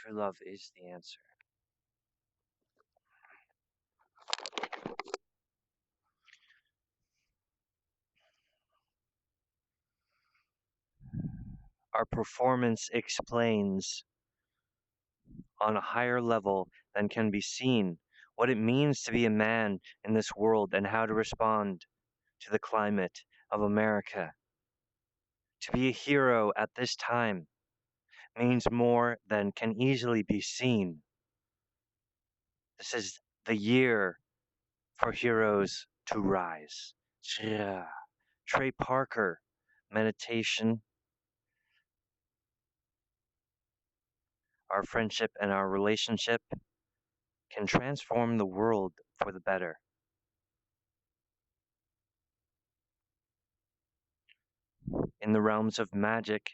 True love is the answer. Our performance explains on a higher level than can be seen what it means to be a man in this world and how to respond to the climate of America. To be a hero at this time means more than can easily be seen. This is the year for heroes to rise. Trey Parker, meditation, our friendship and our relationship can transform the world for the better. In the realms of magic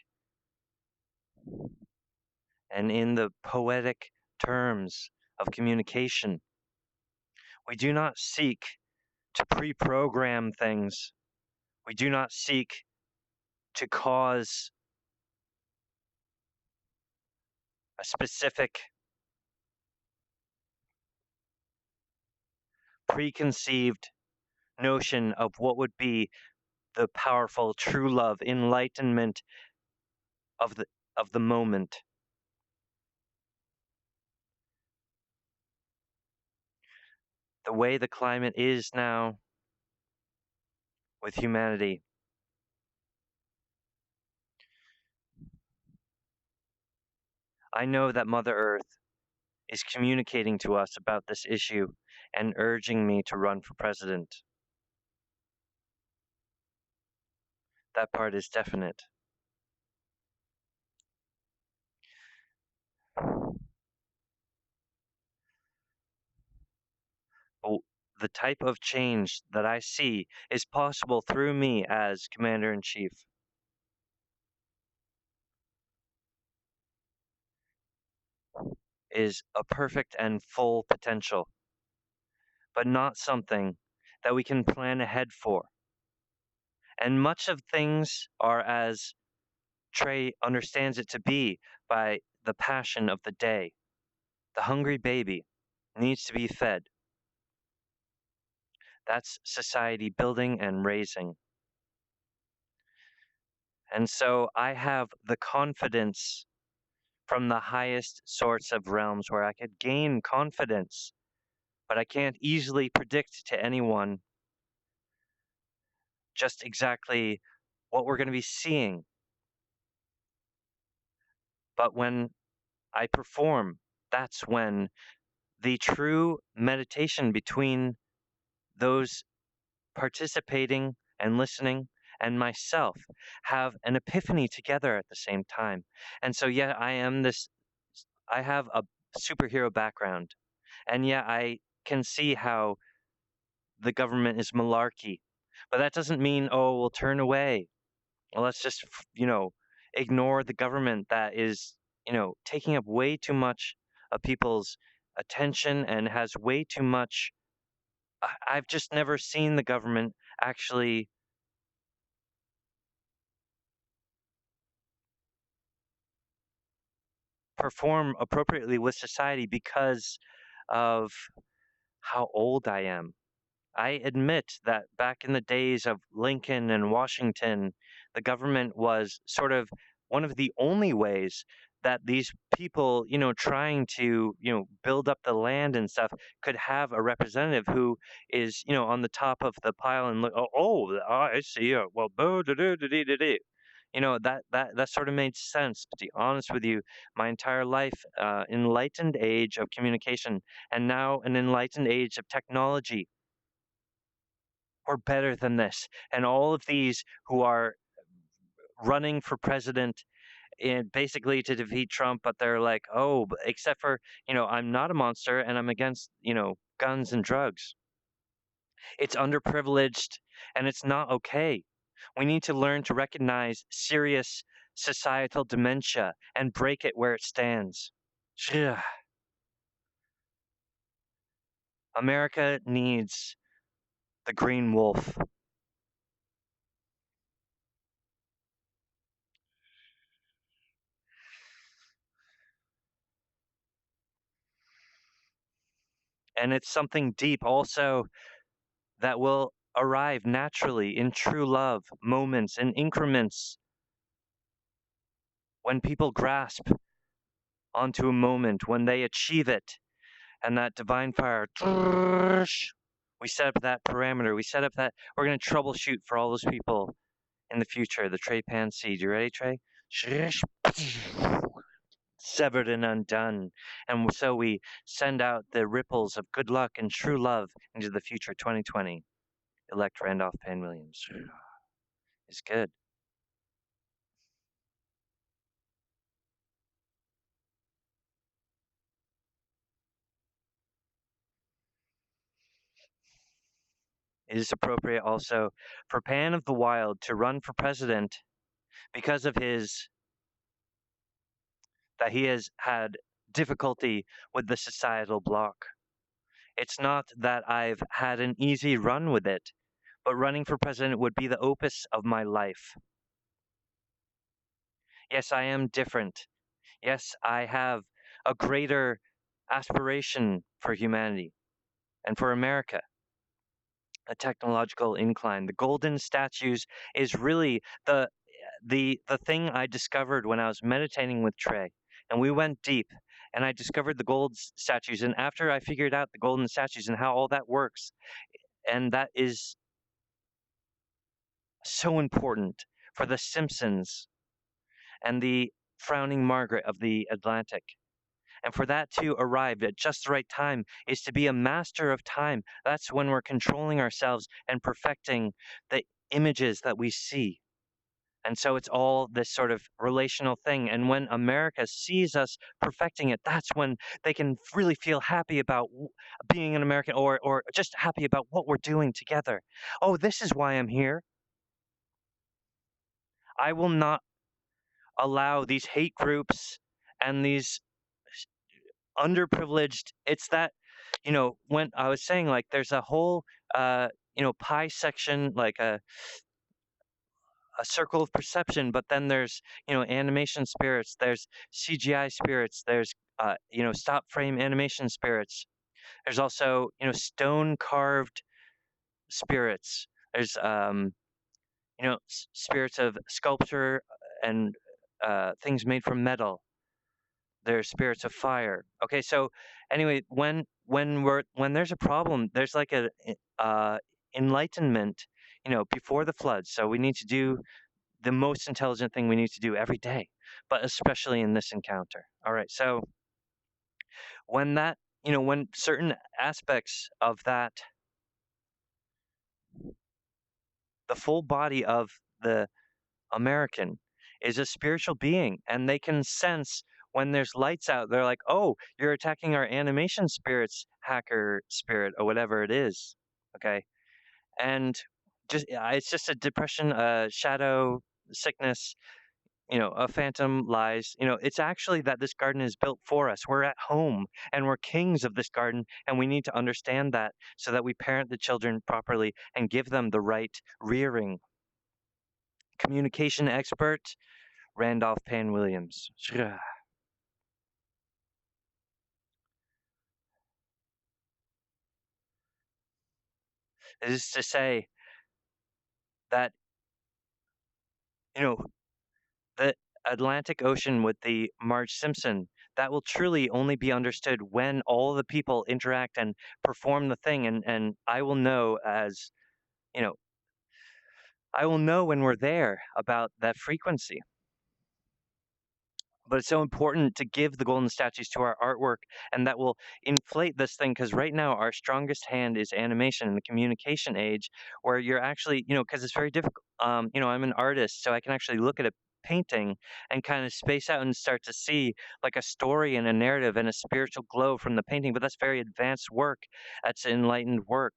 and in the poetic terms of communication, we do not seek to pre program things. We do not seek to cause a specific preconceived notion of what would be the powerful true love enlightenment of the moment. The way the climate is now with humanity, I know that Mother Earth is communicating to us about this issue and urging me to run for president. That part is definite. But the type of change that I see is possible through me as Commander in Chief. Is a perfect and full potential, but not something that we can plan ahead for. And much of things are as Trey understands it to be by the passion of the day. The hungry baby needs to be fed. That's society building and raising. And so I have the confidence from the highest sorts of realms where I could gain confidence, but I can't easily predict to anyone just exactly what we're going to be seeing. But when I perform, that's when the true meditation between those participating and listening and myself have an epiphany together at the same time. And so, yeah, I have a superhero background. And yeah, I can see how the government is malarkey. But that doesn't mean, oh, we'll turn away. Well, let's just, ignore the government that is, taking up way too much of people's attention and has way too much. I've just never seen the government actually perform appropriately with society because of how old I am. I admit that back in the days of Lincoln and Washington, the government was sort of one of the only ways that these people, trying to, build up the land and stuff could have a representative who is, on the top of the pile and look, I see. Well, boo, da, da, da, da, da, da. That sort of made sense. But to be honest with you, my entire life, enlightened age of communication, and now an enlightened age of technology, we're better than this. And all of these who are running for president and basically to defeat Trump, but they're like, oh, except for, I'm not a monster and I'm against, guns and drugs. It's underprivileged and it's not okay. We need to learn to recognize serious societal dementia and break it where it stands. America needs the green wolf. And it's something deep also that will arrive naturally in true love, moments and increments when people grasp onto a moment, when they achieve it, and that divine fire, we set up that parameter. We set up that we're going to troubleshoot for all those people in the future. The Trey Pan seed. You ready, Trey? Severed and undone. And so we send out the ripples of good luck and true love into the future 2020. Elect Randolph Pan Williams. It's good. It is appropriate also for Pan of the Wild to run for president because of his that he has had difficulty with the societal bloc. It's not that I've had an easy run with it, but running for president would be the opus of my life. Yes, I am different. Yes, I have a greater aspiration for humanity and for America, a technological incline. The golden statues is really the thing I discovered when I was meditating with Trey, and we went deep. And I discovered the statues. And after I figured out the golden statues and how all that works, and that is so important for the Simpsons and the frowning Margaret of the Atlantic. And for that to arrive at just the right time is to be a master of time. That's when we're controlling ourselves and perfecting the images that we see. And so it's all this sort of relational thing. And when America sees us perfecting it, that's when they can really feel happy about being an American, or just happy about what we're doing together. Oh, this is why I'm here. I will not allow these hate groups and these underprivileged. It's that, when I was saying, like, there's a whole pie section, like a circle of perception, but then there's, animation spirits, there's CGI spirits, there's stop frame animation spirits, there's also, stone carved spirits, there's spirits of sculpture and things made from metal. There's spirits of fire. Okay, so anyway, when there's a problem, there's like a enlightenment, before the flood. So we need to do the most intelligent thing we need to do every day, but especially in this encounter. All right, so when that, when certain aspects of that, the full body of the American is a spiritual being, and they can sense when there's lights out. They're like, "Oh, you're attacking our animation spirits, hacker spirit, or whatever it is." Okay, and it's just a depression, a shadow, sickness. A phantom lies. It's actually that this garden is built for us. We're at home and we're kings of this garden, and we need to understand that so that we parent the children properly and give them the right rearing. Communication expert Randolph Pan Williams. It is to say that, you know, the Atlantic Ocean with the Marge Simpson, that will truly only be understood when all the people interact and perform the thing. And I will know you know, I will know when we're there about that frequency. But it's so important to give the golden statues to our artwork, and that will inflate this thing, because right now our strongest hand is animation in the communication age, where you're actually, because it's very difficult. I'm an artist, so I can actually look at a painting and kind of space out and start to see like a story and a narrative and a spiritual glow from the painting. But that's very advanced work. That's enlightened work.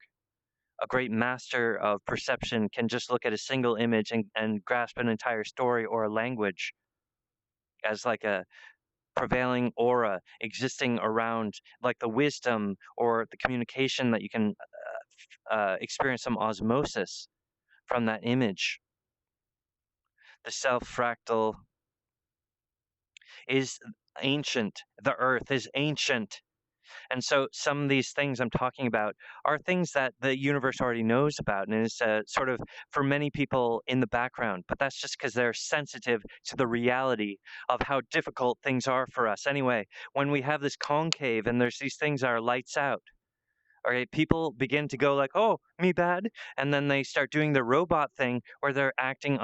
A great master of perception can just look at a single image and grasp an entire story or a language as like a prevailing aura existing around, like the wisdom or the communication that you can experience some osmosis from that image. The self fractal is ancient. The earth is ancient. And so some of these things I'm talking about are things that the universe already knows about and is sort of for many people in the background. But that's just because they're sensitive to the reality of how difficult things are for us. Anyway, when we have this concave and there's these things that are lights out, okay, people begin to go like, "Oh, me bad," and then they start doing the robot thing where they're acting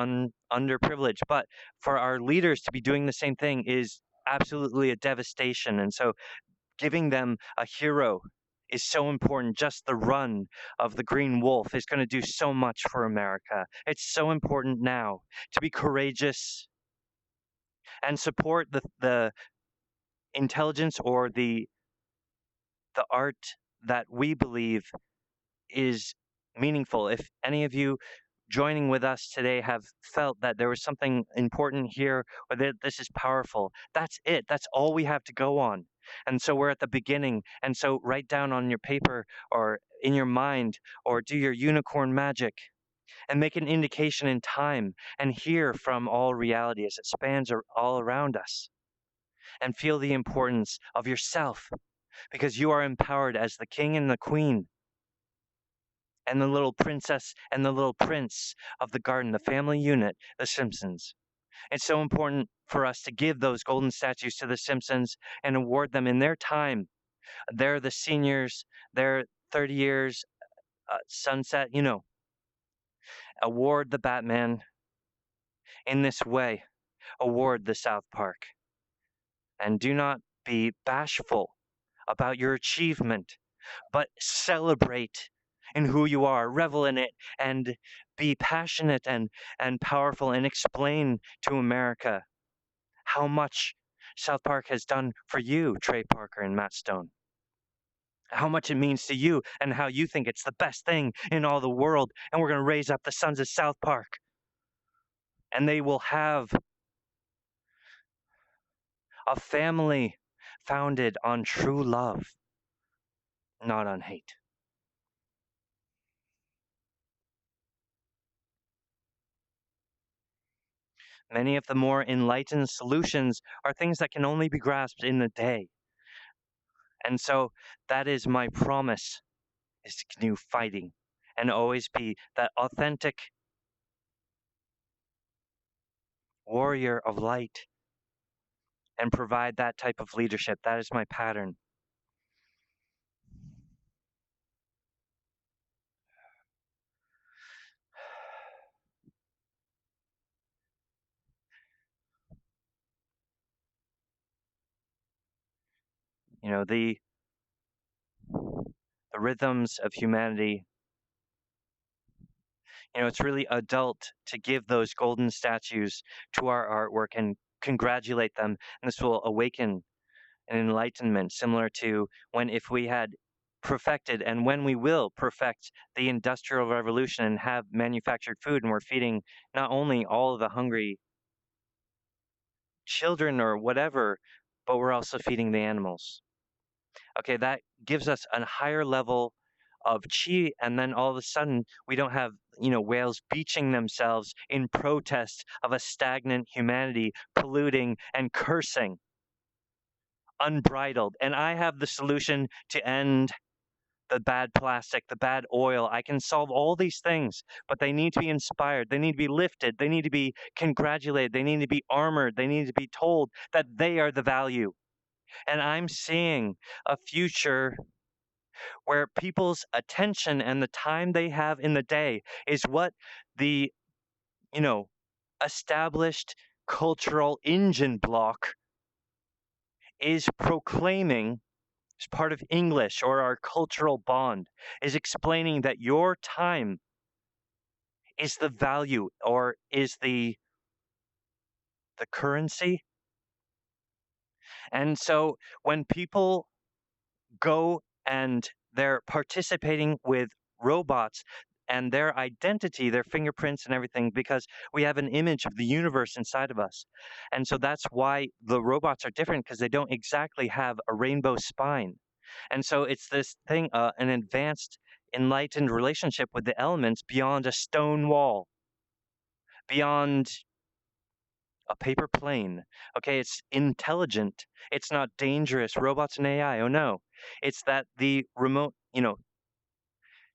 underprivileged. But for our leaders to be doing the same thing is absolutely a devastation. And so giving them a hero is so important. Just the run of the Green Wolf is going to do so much for America. It's so important now to be courageous and support the intelligence or the art that we believe is meaningful. If any of you joining with us today have felt that there was something important here or that this is powerful, that's it. That's all we have to go on. And so we're at the beginning. And so write down on your paper or in your mind or do your unicorn magic and make an indication in time and hear from all reality as it spans all around us and feel the importance of yourself because you are empowered as the king and the queen and the little princess and the little prince of the garden, the family unit, the Simpsons. It's so important for us to give those golden statues to the Simpsons and award them in their time. They're the seniors, they're 30 years, sunset, award the Batman in this way, award the South Park. And do not be bashful about your achievement, but celebrate in who you are, revel in it, and be passionate and powerful and explain to America how much South Park has done for you, Trey Parker and Matt Stone. How much it means to you and how you think it's the best thing in all the world. And we're going to raise up the sons of South Park. And they will have a family founded on true love, not on hate. Many of the more enlightened solutions are things that can only be grasped in the day. And so that is my promise is to continue fighting and always be that authentic warrior of light and provide that type of leadership. That is my pattern. You know, the rhythms of humanity, it's really adult to give those golden statues to our artwork and congratulate them. And this will awaken an enlightenment similar to when if we had perfected and when we will perfect the industrial revolution and have manufactured food and we're feeding not only all of the hungry children or whatever, but we're also feeding the animals. Okay, that gives us a higher level of chi, and then all of a sudden we don't have whales beaching themselves in protest of a stagnant humanity polluting and cursing unbridled. And I have the solution to end the bad plastic, the bad oil. I can solve all these things, but they need to be inspired. They need to be lifted. They need to be congratulated. They need to be armored. They need to be told that they are the value. And I'm seeing a future where people's attention and the time they have in the day is what the, you know, established cultural engine block is proclaiming as part of English or our cultural bond, is explaining that your time is the value or is the currency. And so when people go and they're participating with robots and their identity, their fingerprints and everything, because we have an image of the universe inside of us. And so that's why the robots are different because they don't exactly have a rainbow spine. And so it's this thing, an advanced, enlightened relationship with the elements beyond a stone wall, beyond a paper plane. Okay, it's intelligent. It's not dangerous. Robots and AI. Oh no. It's that the remote,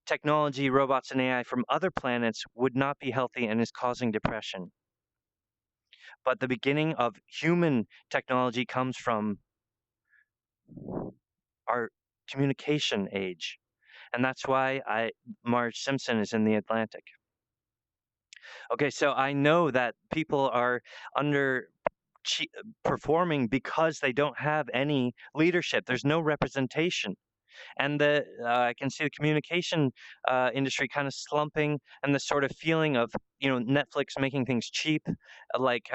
technology, robots, and AI from other planets would not be healthy and is causing depression. But the beginning of human technology comes from our communication age. And that's why Marge Simpson is in the Atlantic. Okay, so I know that people are under performing because they don't have any leadership. There's no representation. And I can see the communication industry kind of slumping, and the sort of feeling of Netflix making things cheap, like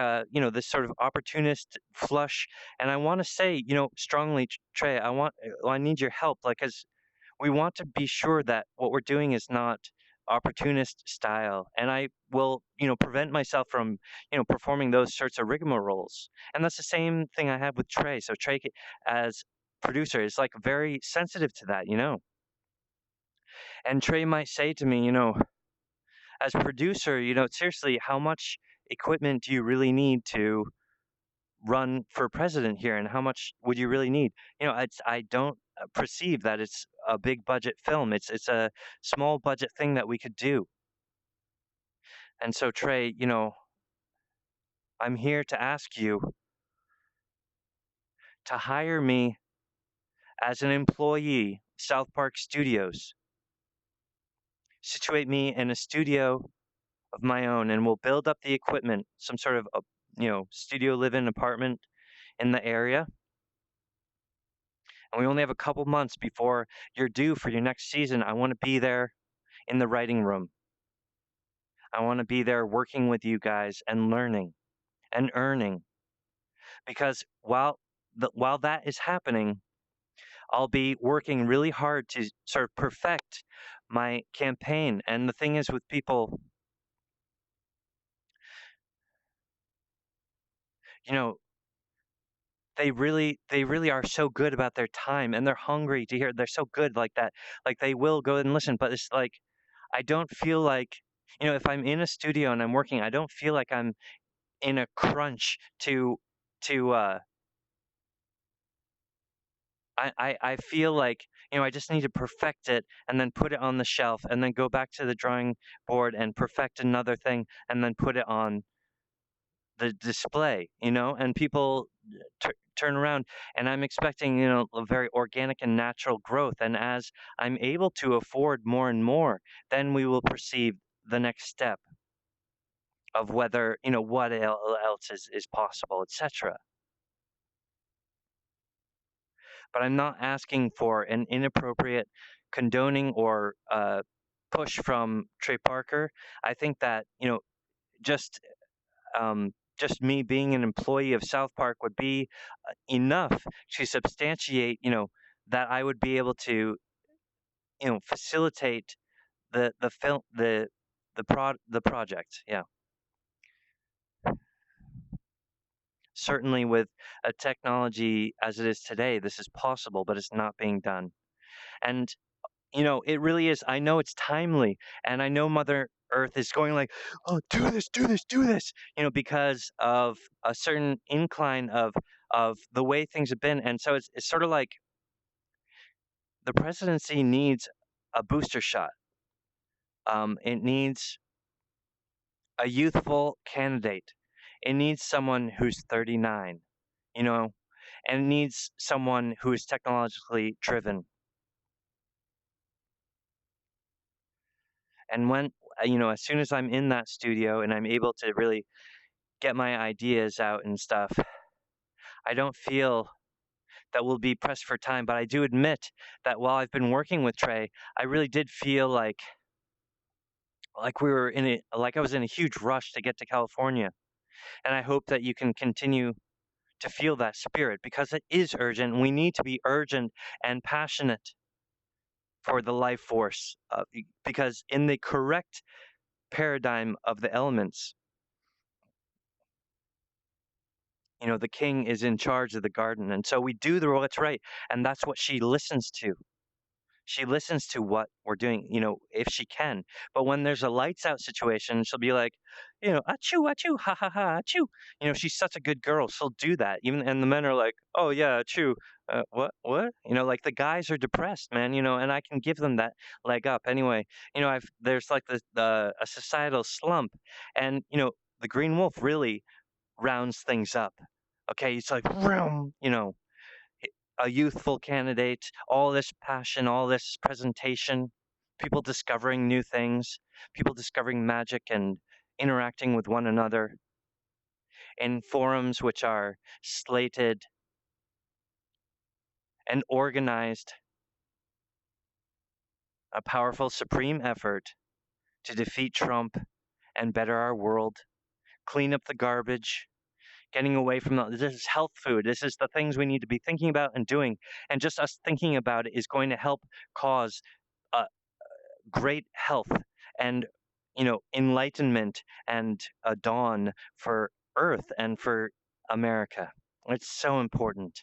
this sort of opportunist flush. And I want to say strongly, Trey, I need your help, like, as we want to be sure that what we're doing is not opportunist style, and I will prevent myself from performing those sorts of rigmaroles. And that's the same thing I have with Trey. So Trey, as producer, is like very sensitive to that, and Trey might say to me, as producer, seriously, how much equipment do you really need to run for president here, and how much would you really need? I don't perceive that it's a big budget film. It's a small budget thing that we could do. And so, Trey, I'm here to ask you to hire me as an employee, South Park Studios. Situate me in a studio of my own, and we'll build up the equipment, some sort of a studio live-in apartment in the area. And we only have a couple months before you're due for your next season. I want to be there in the writing room. I want to be there working with you guys and learning and earning. Because while that is happening, I'll be working really hard to sort of perfect my campaign. And the thing is with people, you know, they really are so good about their time, and they're hungry to hear. They're so good like that. Like, they will go and listen, but it's like I don't feel like, if I'm in a studio and I'm working, I don't feel like I'm in a crunch to I feel like, I just need to perfect it and then put it on the shelf and then go back to the drawing board and perfect another thing and then put it on the display, and people turn around, and I'm expecting, a very organic and natural growth. And as I'm able to afford more and more, then we will perceive the next step of whether, what else is possible, etc. But I'm not asking for an inappropriate condoning or push from Trey Parker. I think that, just just me being an employee of South Park would be enough to substantiate, that I would be able to, facilitate the film, the project. Yeah, certainly with a technology as it is today, this is possible, but it's not being done. And it really is. I know it's timely, and I know Mother Earth is going like, "Oh, do this, do this, do this," because of a certain incline of the way things have been. And so it's sort of like the presidency needs a booster shot. It needs a youthful candidate. It needs someone who's 39, you know, and it needs someone who is technologically driven. And when, as soon as I'm in that studio and I'm able to really get my ideas out and stuff, I don't feel that we'll be pressed for time. But I do admit that while I've been working with Trey, I really did feel like we were like I was in a huge rush to get to California. And I hope that you can continue to feel that spirit, because it is urgent. We need to be urgent and passionate for the life force, because in the correct paradigm of the elements, the king is in charge of the garden, and so we do the what's right, and that's what she listens to. She listens to what we're doing, if she can. But when there's a lights out situation, she'll be like, achoo, achoo, ha ha ha, achoo. She's such a good girl. She'll do that. Even and the men are like, oh yeah, achoo. What? Like the guys are depressed, man. And I can give them that leg up anyway. I've there's like a societal slump, and the Green Wolf really rounds things up. Okay, it's like, vroom, a youthful candidate, all this passion, all this presentation, people discovering new things, people discovering magic and interacting with one another in forums which are slated and organized, a powerful supreme effort to defeat Trump and better our world, clean up the garbage, getting away from this is health food. This is the things we need to be thinking about and doing. And just us thinking about it is going to help cause uh, great health and enlightenment and a dawn for Earth and for America. It's so important.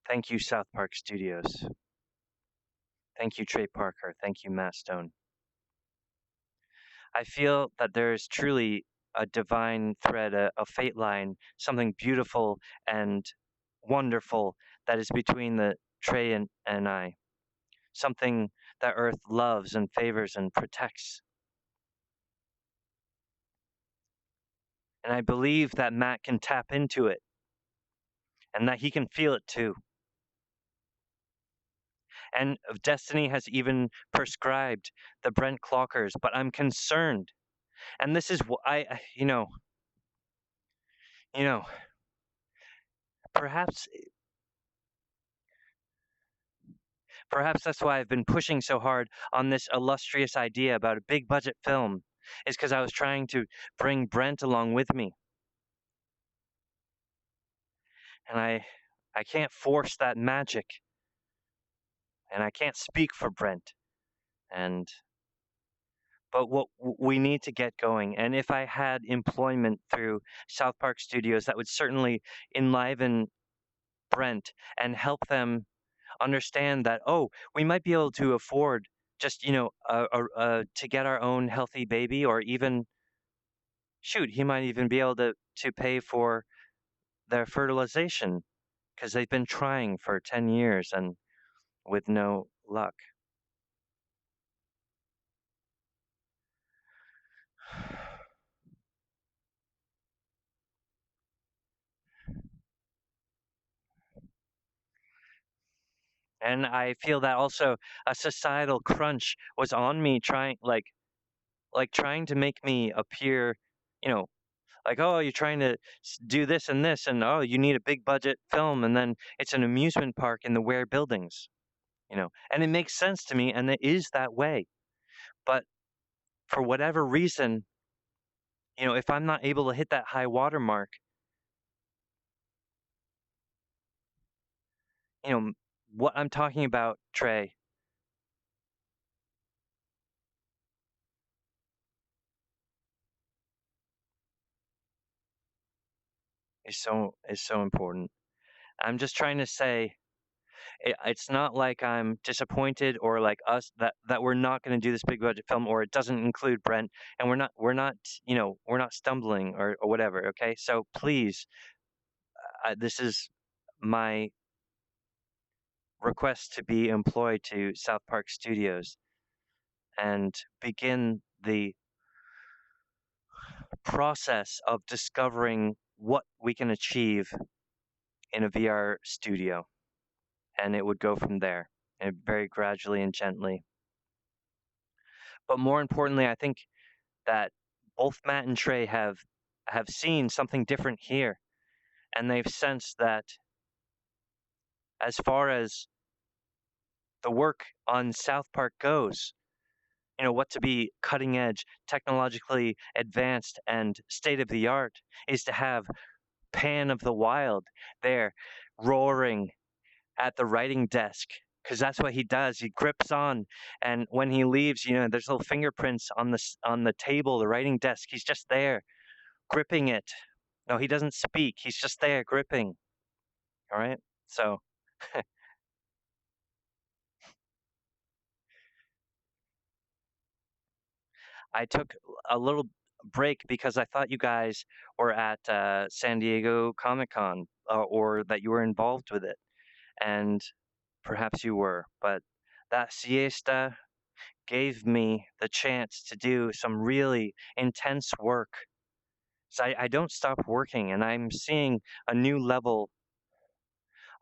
Thank you, South Park Studios. Thank you, Trey Parker. Thank you, Matt Stone. I feel that there is truly a divine thread, a fate line, something beautiful and wonderful that is between the Trey and I. Something that Earth loves and favors and protects. And I believe that Matt can tap into it and that he can feel it too. And Destiny has even prescribed the Brent Clockers, but I'm concerned. And this is what you know, perhaps perhaps that's why I've been pushing so hard on this illustrious idea about a big budget film, is because I was trying to bring Brent along with me. And I can't force that magic. And I can't speak for Brent. And but what we need to get going. And if I had employment through South Park Studios, that would certainly enliven Brent and help them understand that, oh, we might be able to afford just to get our own healthy baby, or even shoot, he might even be able to pay for their fertilization because they've been trying for 10 years and with no luck. And I feel that also a societal crunch was on me, trying to make me appear, you know, like, oh, you're trying to do this and this, and oh, you need a big budget film, and then it's an amusement park in the Ware buildings, and it makes sense to me, and it is that way. But for whatever reason, if I'm not able to hit that high water mark, you know, what I'm talking about, Trey, is so important. I'm just trying to say it's not like I'm disappointed or like us that we're not going to do this big budget film, or it doesn't include Brent, and we're not stumbling or whatever. Okay, so please, this is my request to be employed to South Park Studios and begin the process of discovering what we can achieve in a VR studio, and it would go from there, and very gradually and gently. But more importantly, I think that both Matt and Trey have seen something different here, and they've sensed that as far as the work on South Park goes, what to be cutting edge, technologically advanced, and state of the art is to have Pan of the Wild there, roaring at the writing desk, because that's what he does. He grips on, and when he leaves, there's little fingerprints on the table, the writing desk. He's just there, gripping it. No, he doesn't speak. He's just there, gripping. All right. So I took a little break because I thought you guys were at San Diego Comic Con, or that you were involved with it, and perhaps you were, but that siesta gave me the chance to do some really intense work. So I don't stop working, and I'm seeing a new level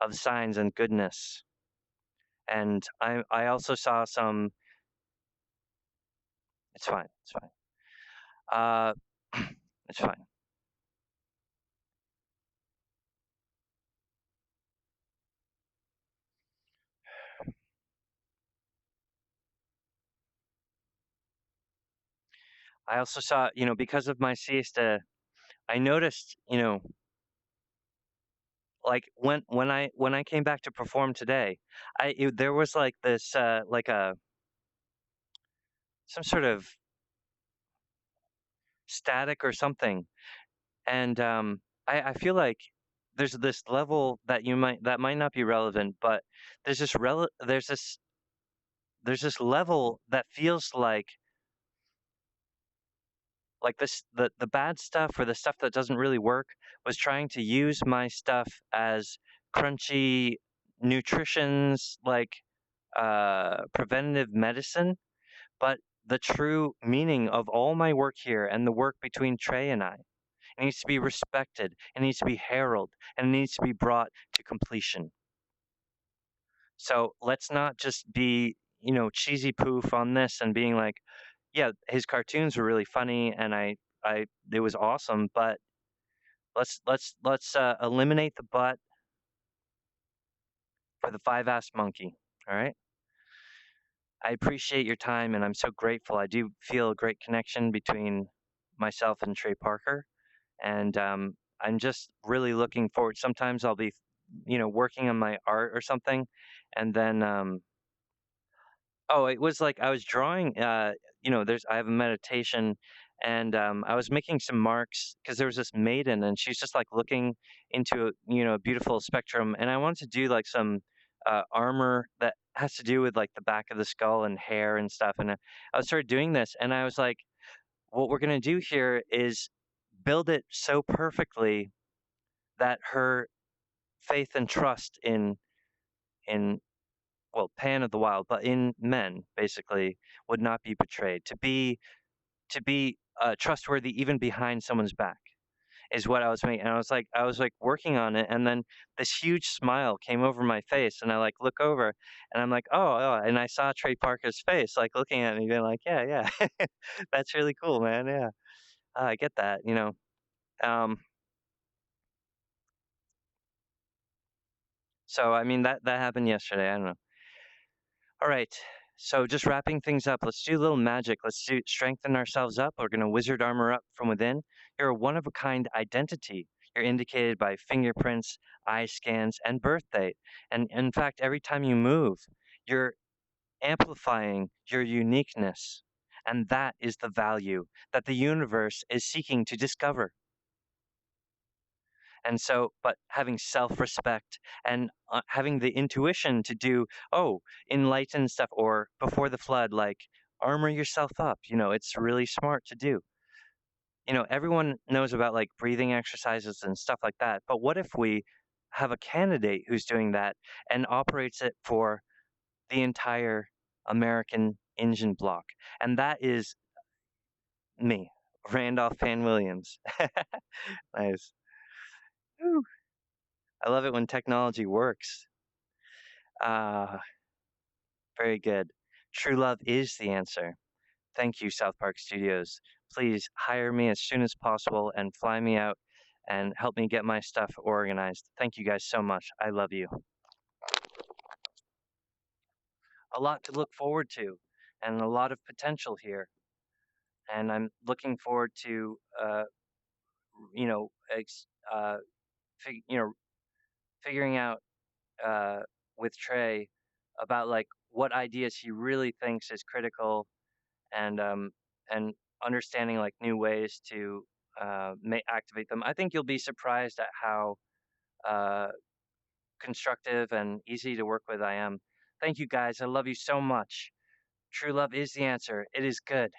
of signs and goodness. And I also saw some. It's fine. It's fine. Uh, it's fine. I also saw, because of my siesta, I noticed, like when I came back to perform today, there was like this like a some sort of static or something, and I feel like there's this level that might not be relevant, but there's this level that feels like this the bad stuff, or the stuff that doesn't really work, was trying to use my stuff as crunchy nutritions, like preventative medicine. But the true meaning of all my work here, and the work between Trey and I, it needs to be respected, it needs to be heralded, and it needs to be brought to completion. So let's not just be, cheesy poof on this and being like, yeah, his cartoons were really funny, and I it was awesome, but let's eliminate the butt for the five-assed monkey. All right. I appreciate your time, and I'm so grateful. I do feel a great connection between myself and Trey Parker, and I'm just really looking forward. Sometimes I'll be, working on my art or something, and then oh, it was like I was drawing. I have a meditation, and I was making some marks because there was this maiden, and she's just like looking into a beautiful spectrum, and I wanted to do like some armor that has to do with like the back of the skull and hair and stuff, and I started doing this, and I was like, what we're gonna do here is build it so perfectly that her faith and trust in well, Pan of the Wild, but in men, basically, would not be betrayed. To be trustworthy even behind someone's back is what I was making. And I was like working on it, and then this huge smile came over my face, and I like look over, and I'm like, oh, and I saw Trey Parker's face, like looking at me, being like, yeah, yeah, that's really cool, man. Yeah, I get that. Um, so I mean that happened yesterday. I don't know. All right. So just wrapping things up, let's do a little magic. Let's strengthen ourselves up. We're going to wizard armor up from within. You're a one of a kind identity. You're indicated by fingerprints, eye scans, and birth date. And in fact, every time you move, you're amplifying your uniqueness. And that is the value that the universe is seeking to discover. And so, but having self-respect, and having the intuition to do, oh, enlighten stuff, or before the flood, like armor yourself up. It's really smart to do. Everyone knows about like breathing exercises and stuff like that. But what if we have a candidate who's doing that and operates it for the entire American engine block? And that is me, Randolph Pan Williams. Nice. Whew. I love it when technology works. Ah, very good. True love is the answer. Thank you, South Park Studios. Please hire me as soon as possible and fly me out and help me get my stuff organized. Thank you guys so much. I love you. A lot to look forward to, and a lot of potential here. And I'm looking forward to, you know, ex- uh, figuring out uh, with Trey about like what ideas he really thinks is critical, and and understanding like new ways to activate them. I think you'll be surprised at how uh, constructive and easy to work with I am. Thank you guys. I love you so much. True love is the answer. It is good.